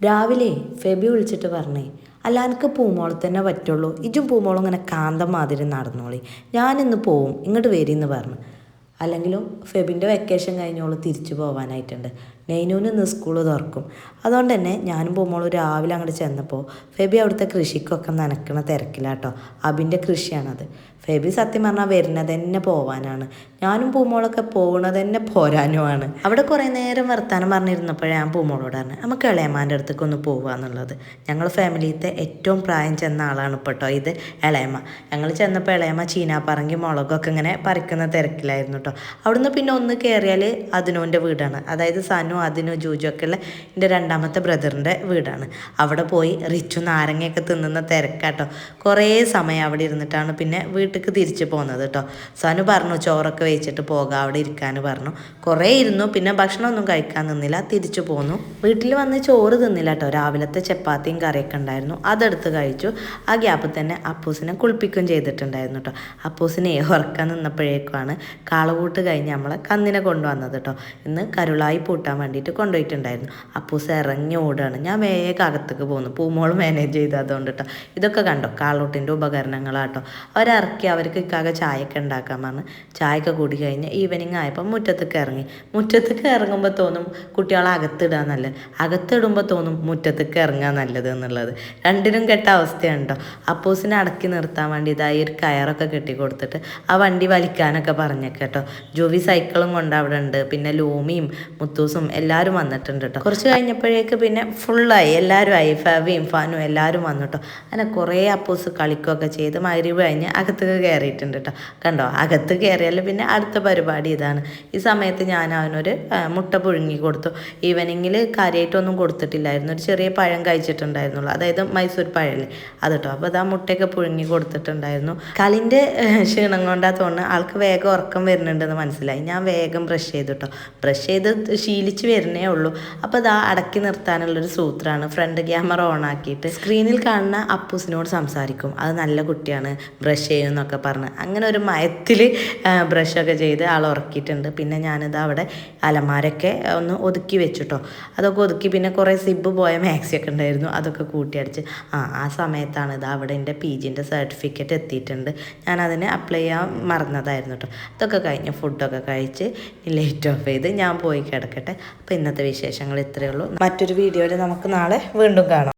രാവിലെ ഫെബി വിളിച്ചിട്ട് പറഞ്ഞേ, അല്ല എനിക്ക് പൂമോളെ തന്നെ പറ്റുള്ളൂ, ഇജും പൂമോളും ഇങ്ങനെ കാന്തം മാതിരി നടന്നോളി, ഞാനിന്ന് പോവും, ഇങ്ങോട്ട് വരിന്ന് പറഞ്ഞു. അല്ലെങ്കിലും ഫെബിൻ്റെ വെക്കേഷൻ കഴിഞ്ഞോളൂ തിരിച്ചു പോകാനായിട്ടുണ്ട്. നെയ്നൂന് ഇന്ന് സ്കൂൾ തുറക്കും. അതുകൊണ്ട് തന്നെ ഞാനും പൂമോളും രാവിലെ അങ്ങോട്ട് ചെന്നപ്പോൾ ഫെബി അവിടുത്തെ കൃഷിക്കൊക്കെ നനക്കണ തിരക്കിലാട്ടോ. അബിൻ്റെ കൃഷിയാണത്. ഫെബി സത്യം പറഞ്ഞാൽ വരുന്നത് തന്നെ പോവാനാണ്. ഞാനും പൂമോളൊക്കെ പോകുന്നത് തന്നെ പോരാനുമാണ്. അവിടെ കുറേ നേരം വർത്താനം പറഞ്ഞിരുന്നപ്പോഴേ ഞാൻ പൂമോളോട് പറഞ്ഞു, നമുക്ക് ഇളയമ്മാൻ്റെ അടുത്തേക്ക് ഒന്ന് പോവാന്നുള്ളത്. ഞങ്ങൾ ഫാമിലിയിലത്തെ ഏറ്റവും പ്രായം ചെന്ന ആളാണ് ഇപ്പോൾ ഇത് ഇളയമ്മ. ഞങ്ങൾ ചെന്നപ്പോൾ ഇളയമ്മ ചീനാപ്പറങ്കി മുളകൊക്കെ ഇങ്ങനെ പറിക്കുന്ന തിരക്കിലായിരുന്നു കേട്ടോ. അവിടുന്ന് പിന്നെ ഒന്ന് കയറിയാൽ അതിനോൻ്റെ വീടാണ്. അതായത് സനു അതിനു ജൂജൊക്കെ ഉള്ള എൻ്റെ രണ്ടാമത്തെ ബ്രദറിൻ്റെ വീടാണ്. അവിടെ പോയി റിച്ചു നാരങ്ങയൊക്കെ തിന്നുന്ന തിരക്കാട്ടോ. കുറേ സമയം അവിടെ ഇരുന്നിട്ടാണ് പിന്നെ വീട്ടിലേക്ക് തിരിച്ചു പോകുന്നത് കേട്ടോ. സനു പറഞ്ഞു ചോറൊക്കെ വെച്ചിട്ട് പോകാം, അവിടെ ഇരിക്കാൻ പറഞ്ഞു. കുറേ ഇരുന്നു, പിന്നെ ഭക്ഷണമൊന്നും കഴിക്കാൻ നിന്നില്ല, തിരിച്ചു പോന്നു. വീട്ടിൽ വന്ന് ചോറ് തിന്നില്ല കേട്ടോ. രാവിലത്തെ ചപ്പാത്തിയും കറിയൊക്കെ ഉണ്ടായിരുന്നു, അതെടുത്ത് കഴിച്ചു. ആ ഗ്യാപ്പിൽ തന്നെ അപ്പൂസിനെ കുളിപ്പിക്കുകയും ചെയ്തിട്ടുണ്ടായിരുന്നു കേട്ടോ. അപ്പൂസിനെ ഉറക്കാൻ നിന്നപ്പോഴേക്കുമാണ് കാളകൂട്ട് കഴിഞ്ഞ് നമ്മളെ കന്നിനെ കൊണ്ടുവന്നത് കേട്ടോ. ഇന്ന് കരുളായി പൂട്ടാൻ വേണ്ടിയിട്ട് കൊണ്ടുപോയിട്ടുണ്ടായിരുന്നു. അപ്പൂസ് ഇറങ്ങി ഓടുകയാണ്. ഞാൻ വേഗം അകത്തേക്ക് പോകുന്നു. പൂമോൾ മാനേജ് ചെയ്ത് അതുകൊണ്ട് കേട്ടോ. ഇതൊക്കെ കണ്ടോ കാളൂട്ടിൻ്റെ ഉപകരണങ്ങളാട്ടോ. അവരിറക്കി അവർക്ക് ഇക്കാകെ ചായയൊക്കെ ഉണ്ടാക്കാൻ പറഞ്ഞ് ചായയൊക്കെ കൂടി കഴിഞ്ഞ് ഈവനിങ് ആയപ്പോൾ മുറ്റത്തേക്ക് ഇറങ്ങി. മുറ്റത്തേക്ക് ഇറങ്ങുമ്പോൾ തോന്നും കുട്ടികളെ അകത്തിടുക നല്ലത്, അകത്തിടുമ്പോൾ തോന്നും മുറ്റത്തേക്ക് ഇറങ്ങാൻ നല്ലത് എന്നുള്ളത്. രണ്ടിനും കെട്ട അവസ്ഥയാണ് കേട്ടോ. അപ്പൂസിനെ അടക്കി നിർത്താൻ വേണ്ടി ഇതായി ഒരു കയറൊക്കെ കെട്ടി കൊടുത്തിട്ട് ആ വണ്ടി വലിക്കാനൊക്കെ പറഞ്ഞേക്കെ കേട്ടോ. ജോവി സൈക്കിളും കൊണ്ട് അവിടെ ഉണ്ട്, പിന്നെ ലൂമിയും മുത്തൂസും എല്ലാവരും വന്നിട്ടുണ്ട് കേട്ടോ. കുറച്ച് കഴിഞ്ഞപ്പോഴേക്ക് പിന്നെ ഫുള്ളായി, എല്ലാവരും ആയി, ഫവിയും ഫാനും എല്ലാവരും വന്നു കേട്ടോ. അങ്ങനെ കുറേ അപ്പൂസ് കളിക്കുകയൊക്കെ ചെയ്ത് മഗ്‌രിബ് കഴിഞ്ഞ് അകത്തേക്ക് കയറിയിട്ടുണ്ട് കേട്ടോ. കണ്ടോ, അകത്ത് കയറിയാൽ പിന്നെ അടുത്ത പരിപാടി ഇതാണ്. ഈ സമയത്ത് ഞാൻ അവനൊരു മുട്ട പുഴുങ്ങി കൊടുത്തു. ഈവനിങ്ങിൽ കാര്യമായിട്ടൊന്നും കൊടുത്തിട്ടില്ലായിരുന്നു, ഒരു ചെറിയ പഴം കഴിച്ചിട്ടുണ്ടായിരുന്നുള്ളൂ, അതായത് മൈസൂർ പഴല്ലേ അത് കേട്ടോ. അപ്പോൾ അത് ആ മുട്ടയൊക്കെ പുഴുങ്ങി കൊടുത്തിട്ടുണ്ടായിരുന്നു. കളിൻ്റെ ക്ഷീണം കൊണ്ടാ തോന്നുന്നു ആൾക്ക് വേഗം ഉറക്കം വരുന്നുണ്ടെന്ന് മനസ്സിലായി. ഞാൻ വേഗം ബ്രഷ് ചെയ്തു കേട്ടോ. ബ്രഷ് ചെയ്ത് ശീലിച്ച് വരുന്നേ ഉള്ളൂ. അപ്പോൾ ഇതാ അടക്കി നിർത്താനുള്ളൊരു സൂത്രമാണ്. ഫ്രണ്ട് ക്യാമറ ഓൺ ആക്കിയിട്ട് സ്ക്രീനിൽ കാണുന്ന അപ്പൂസിനോട് സംസാരിക്കും, അത് നല്ല കുട്ടിയാണ് ബ്രഷ് ചെയ്യുമെന്നൊക്കെ പറഞ്ഞ്. അങ്ങനെ ഒരു മയത്തിൽ ബ്രഷൊക്കെ ചെയ്ത് ആൾ ഉറക്കിയിട്ടുണ്ട്. പിന്നെ ഞാനിത് അവിടെ അലമാരൊക്കെ ഒന്ന് ഒതുക്കി വെച്ചിട്ടോ. അതൊക്കെ ഒതുക്കി പിന്നെ കുറേ സിബ് പോയ മാക്സിയൊക്കെ ഉണ്ടായിരുന്നു, അതൊക്കെ കൂട്ടിയടിച്ച് ആ സമയത്താണ് ഇത് അവിടെ എൻ്റെ PGൻ്റെ സർട്ടിഫിക്കറ്റ് എത്തിയിട്ടുണ്ട്. ഞാനതിന് അപ്ലൈ ചെയ്യാൻ മറന്നതായിരുന്നു കേട്ടോ. ഇതൊക്കെ കഴിഞ്ഞ് ഫുഡൊക്കെ കഴിച്ച് ലൈറ്റ് ഓഫ് ചെയ്ത് ഞാൻ പോയി കിടക്കട്ടെ. അപ്പോൾ ഇന്നത്തെ വിശേഷങ്ങൾ ഇത്രയേ ഉള്ളൂ. മറ്റൊരു വീഡിയോയിൽ നമുക്ക് നാളെ വീണ്ടും കാണാം.